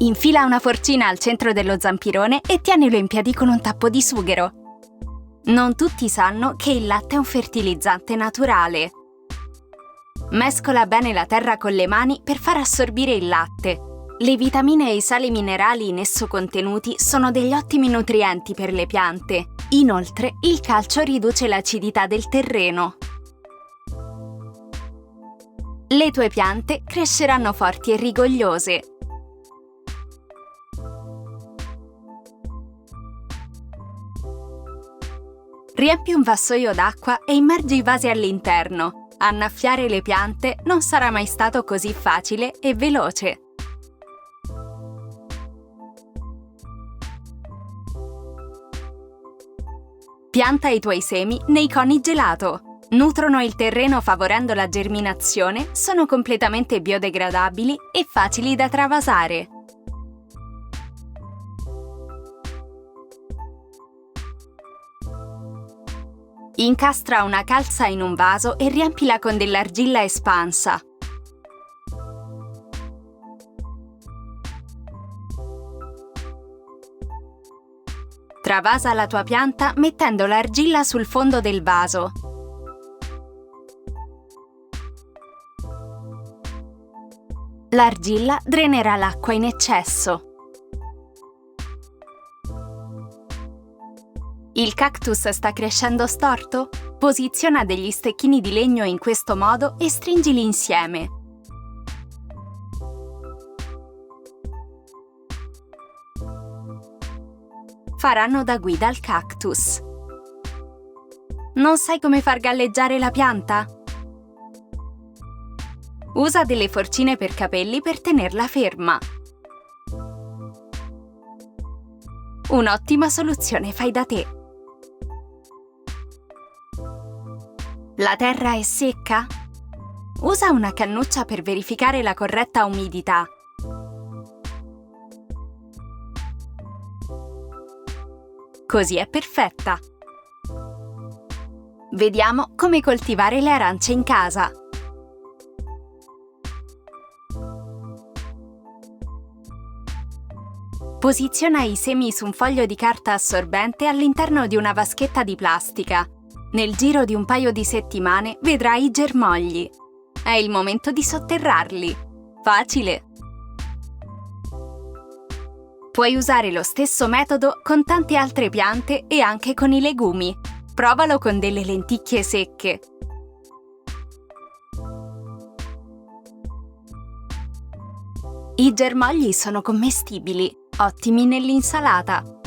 Infila una forcina al centro dello zampirone e tienilo in piedi con un tappo di sughero. Non tutti sanno che il latte è un fertilizzante naturale. Mescola bene la terra con le mani per far assorbire il latte. Le vitamine e i sali minerali in esso contenuti sono degli ottimi nutrienti per le piante. Inoltre, il calcio riduce l'acidità del terreno. Le tue piante cresceranno forti e rigogliose. Riempi un vassoio d'acqua e immergi i vasi all'interno. Annaffiare le piante non sarà mai stato così facile e veloce. Pianta i tuoi semi nei coni gelato. Nutrono il terreno favorendo la germinazione, sono completamente biodegradabili e facili da travasare. Incastra una calza in un vaso e riempila con dell'argilla espansa. Travasa la tua pianta mettendo l'argilla sul fondo del vaso. L'argilla drenerà l'acqua in eccesso. Il cactus sta crescendo storto? Posiziona degli stecchini di legno in questo modo e stringili insieme. Faranno da guida al cactus. Non sai come far galleggiare la pianta? Usa delle forcine per capelli per tenerla ferma. Un'ottima soluzione fai da te. La terra è secca? Usa una cannuccia per verificare la corretta umidità. Così è perfetta. Vediamo come coltivare le arance in casa. Posiziona i semi su un foglio di carta assorbente all'interno di una vaschetta di plastica. Nel giro di un paio di settimane vedrai i germogli. È il momento di sotterrarli. Facile! Puoi usare lo stesso metodo con tante altre piante e anche con i legumi. Provalo con delle lenticchie secche. I germogli sono commestibili, ottimi nell'insalata.